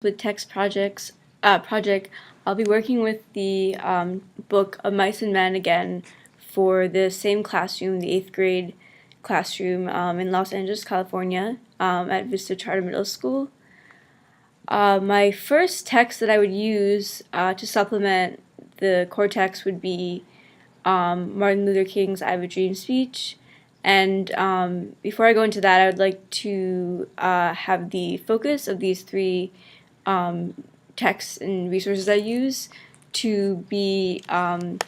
with text project, I'll be working with the book Of Mice and Men again for the same classroom, the 8th grade classroom in Los Angeles, California, at Vista Charter Middle School. My first text that I would use to supplement the core text would be Martin Luther King's I Have a Dream speech. And before I go into that, I would like to have the focus of these three texts and resources I use to be having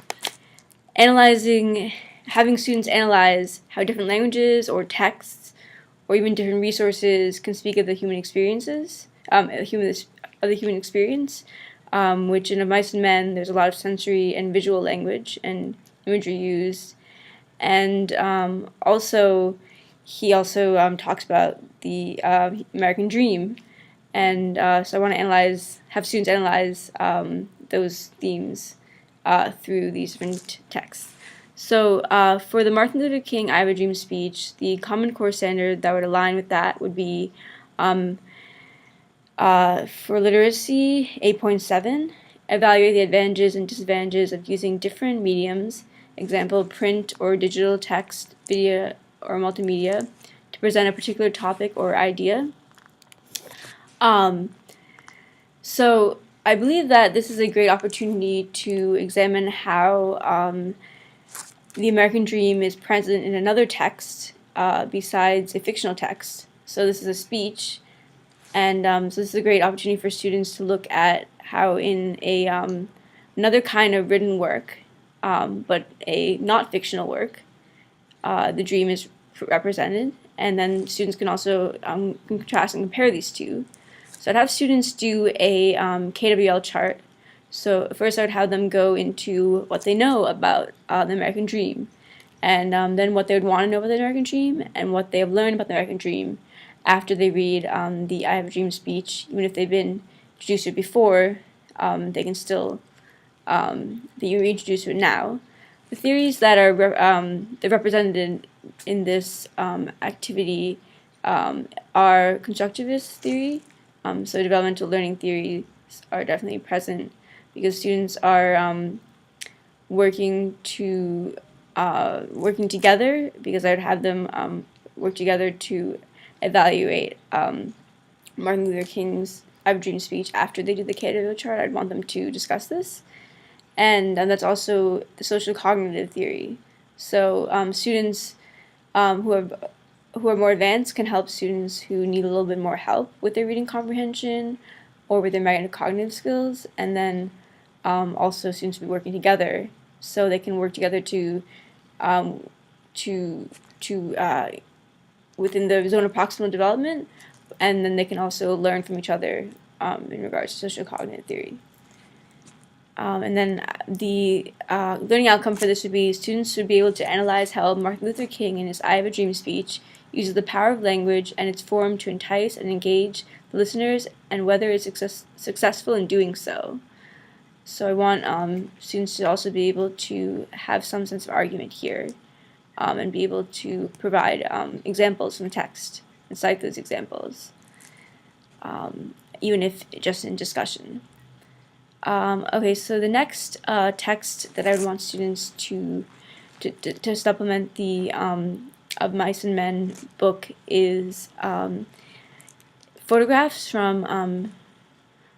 students analyze how different languages or texts or even different resources can speak of the human experiences, of the human experience, which in Of Mice and Men, there's a lot of sensory and visual language and imagery used. And he also talks about the American Dream. And so I want to have students analyze those themes through these different texts. So for the Martin Luther King I Have a Dream speech, the Common Core standard that would align with that would be for literacy 8.7, evaluate the advantages and disadvantages of using different mediums, example print or digital text, video or multimedia, to present a particular topic or idea. So I believe that this is a great opportunity to examine how the American Dream is present in another text besides a fictional text. So this is a speech, and so this is a great opportunity for students to look at how in another kind of written work, but a not fictional work, the dream is represented, and then students can also contrast and compare these two. So I'd have students do a KWL chart. So first I would have them go into what they know about the American Dream, and then what they would want to know about the American Dream, and what they have learned about the American Dream after they read the I Have a Dream speech. Even if they've been introduced to it before, they can still be reintroduced to it now. The theories that are represented in this activity are constructivist theory. So developmental learning theories are definitely present because students are working together, because I would have them work together to evaluate Martin Luther King's I Have a Dream speech after they do the KWL chart. I'd want them to discuss this. And that's also the social cognitive theory. So students who are more advanced can help students who need a little bit more help with their reading comprehension or with their metacognitive skills, and then also students will be working together, so they can work together to within the zone of proximal development, and then they can also learn from each other in regards to social cognitive theory. And then the learning outcome for this would be students would be able to analyze how Martin Luther King in his I Have a Dream speech uses the power of language and its form to entice and engage the listeners, and whether it's successful in doing so. So I want students to also be able to have some sense of argument here, and be able to provide examples from text and cite those examples, even if just in discussion. Okay, so the next text that I would want students to supplement the Of Mice and Men book is photographs from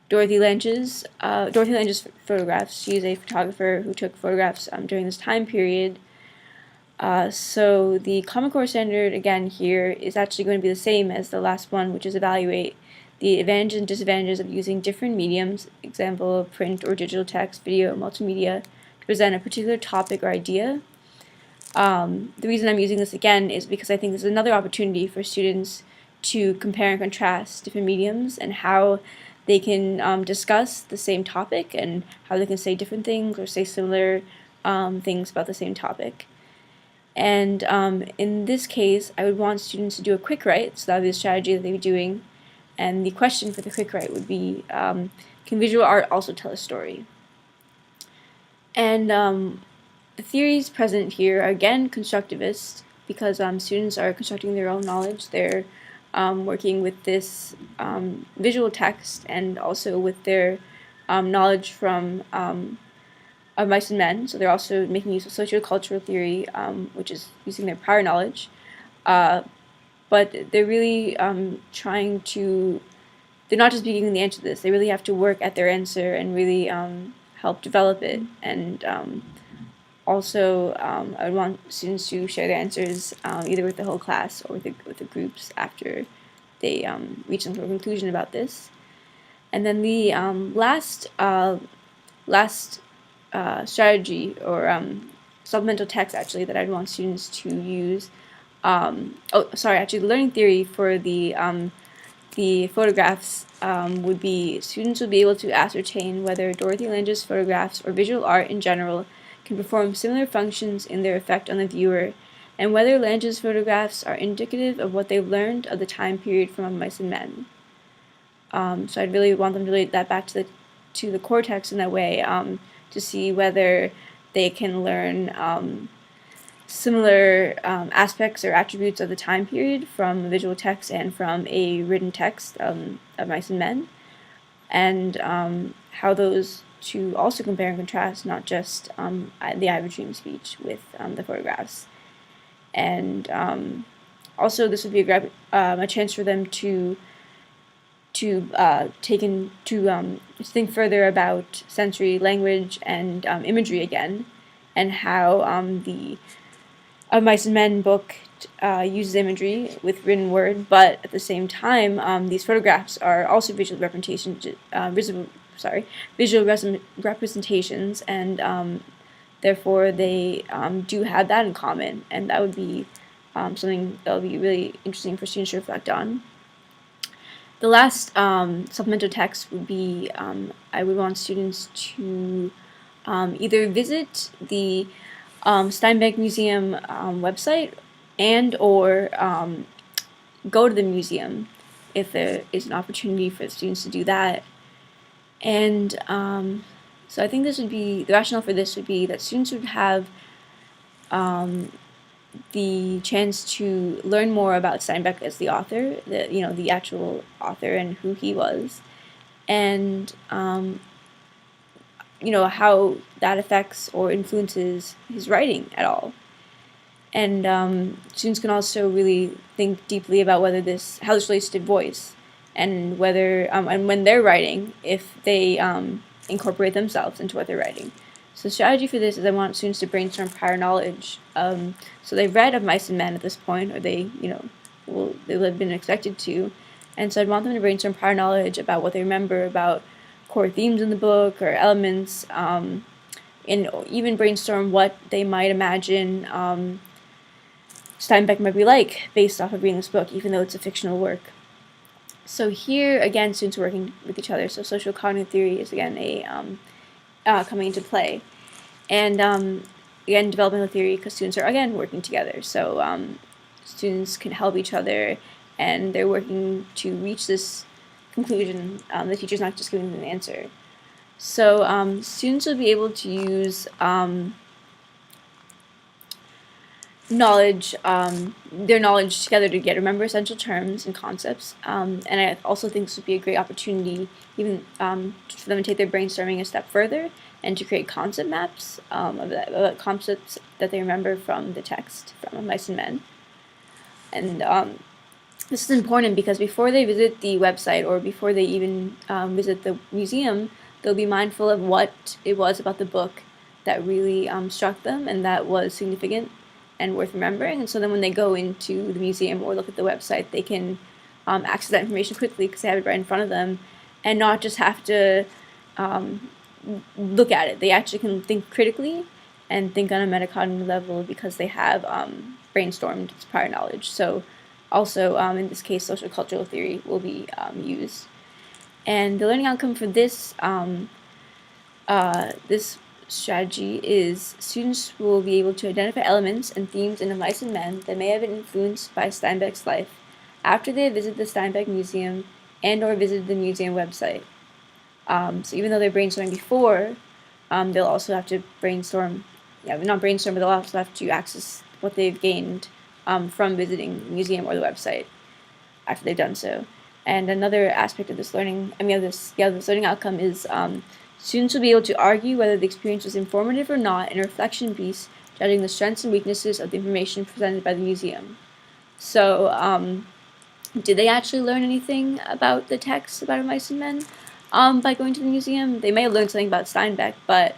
Dorothy Lange's photographs. She's a photographer who took photographs during this time period. So the Common Core standard, again, here is actually going to be the same as the last one, which is evaluate the advantages and disadvantages of using different mediums, example print or digital text, video, or multimedia, to present a particular topic or idea. The reason I'm using this again is because I think this is another opportunity for students to compare and contrast different mediums and how they can discuss the same topic, and how they can say different things or say similar things about the same topic. And in this case, I would want students to do a quick write, so that would be the strategy that they'd be doing. And the question for the quick write would be, can visual art also tell a story? And the theories present here are again constructivist, because students are constructing their own knowledge. They're working with this visual text and also with their knowledge from of mice and men. So they're also making use of sociocultural theory, which is using their prior knowledge. But they're really trying to, they're not just beginning the answer to this, they really have to work at their answer and really help develop it. And also, I would want students to share their answers either with the whole class or with the groups after they reach some sort of conclusion about this. And then the last strategy or supplemental text actually that I'd want students to use. The learning theory for the photographs would be students would be able to ascertain whether Dorothy Lange's photographs or visual art in general can perform similar functions in their effect on the viewer, and whether Lange's photographs are indicative of what they've learned of the time period from Mice and Men. So I'd really want them to relate that back to the core text in that way, to see whether they can learn similar aspects or attributes of the time period from visual text and from a written text of Mice and Men, and how those two also compare and contrast, not just the Ivor Dream speech with the photographs. And also this would be a chance for them to think further about sensory language and imagery again, and how the Mice and Men book uses imagery with written word, but at the same time, these photographs are also visual representations, and therefore they do have that in common, and that would be something that would be really interesting for students to reflect on. The last supplemental text would be I would want students to either visit the Steinbeck Museum website and or go to the museum if there is an opportunity for students to do that. And so I think this would be, the rationale for this would be that students would have the chance to learn more about Steinbeck as the author, the actual author and who he was, and how that affects or influences his writing at all. And students can also really think deeply about how this relates to voice, and whether and when they're writing, if they incorporate themselves into what they're writing. So the strategy for this is I want students to brainstorm prior knowledge. So they've read of Mice and Men at this point, or they've been expected to, and so I'd want them to brainstorm prior knowledge about what they remember about core themes in the book or elements, and even brainstorm what they might imagine Steinbeck might be like based off of reading this book, even though it's a fictional work. So here, again, students working with each other. So social cognitive theory is, again, coming into play. And, again, developmental theory, because students are, again, working together. So students can help each other, and they're working to reach this conclusion. The teacher's not just giving them an answer. So students will be able to use their knowledge together to remember essential terms and concepts. And I also think this would be a great opportunity even for them to take their brainstorming a step further and to create concept maps of concepts that they remember from the text from Mice and Men. And this is important because before they visit the website or before they even visit the museum, they'll be mindful of what it was about the book that really struck them and that was significant and worth remembering. And so then when they go into the museum or look at the website, they can access that information quickly because they have it right in front of them and not just have to look at it. They actually can think critically and think on a metacognitive level because they have brainstormed its prior knowledge. So also, in this case, social cultural theory will be used. And the learning outcome for this this strategy is students will be able to identify elements and themes in Mice and Men that may have been influenced by Steinbeck's life after they visit the Steinbeck Museum and or visited the museum website. So even though they're brainstorming before, they'll also have to brainstorm, not brainstorm, but they'll also have to access what they've gained from visiting the museum or the website. after they've done so. And another aspect of this this learning outcome is students will be able to argue whether the experience was informative or not in a reflection piece, judging the strengths and weaknesses of the information presented by the museum. So, did they actually learn anything about the text about Mice and Men by going to the museum? They may have learned something about Steinbeck, but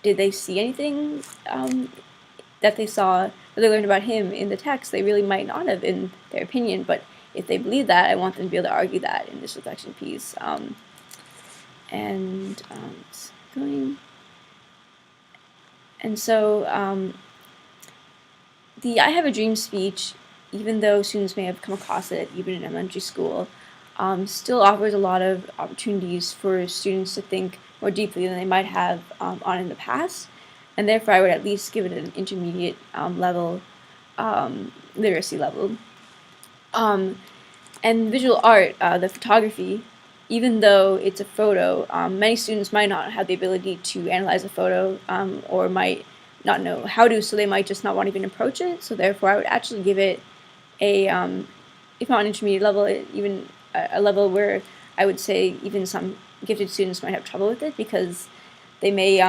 did they see anything that they learned about him in the text? They really might not have, in their opinion, but if they believe that, I want them to be able to argue that in this reflection piece. The I Have a Dream speech, even though students may have come across it even in elementary school, still offers a lot of opportunities for students to think more deeply than they might have on in the past, and therefore I would at least give it an intermediate level literacy level. And visual art, the photography, even though it's a photo, many students might not have the ability to analyze a photo or might not know how to, so they might just not want to even approach it. So therefore, I would actually give it a, if not an intermediate level, even a level where I would say even some gifted students might have trouble with it because they may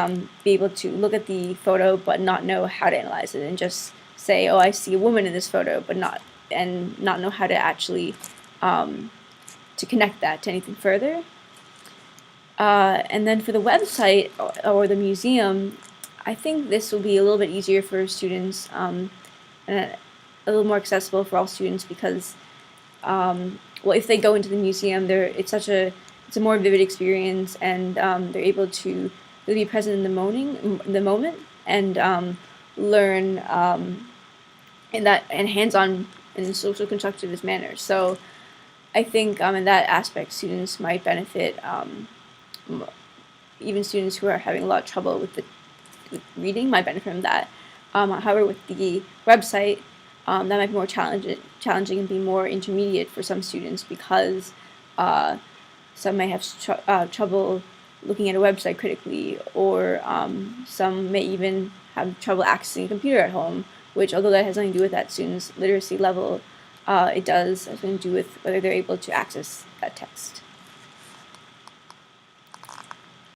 be able to look at the photo but not know how to analyze it and just say, oh, I see a woman in this photo, but not know how to actually to connect that to anything further. And then for the website or the museum, I think this will be a little bit easier for students and a little more accessible for all students because, well, if they go into the museum, it's a more vivid experience, and they're able to really be present in the moment, and learn in hands-on and social constructivist manner. So I think in that aspect, students might benefit. Even students who are having a lot of trouble with reading might benefit from that. However, with the website, that might be more challenging and be more intermediate for some students because some may have trouble looking at a website critically, or some may even have trouble accessing a computer at home, which, although that has nothing to do with that student's literacy level, it does have something to do with whether they're able to access that text.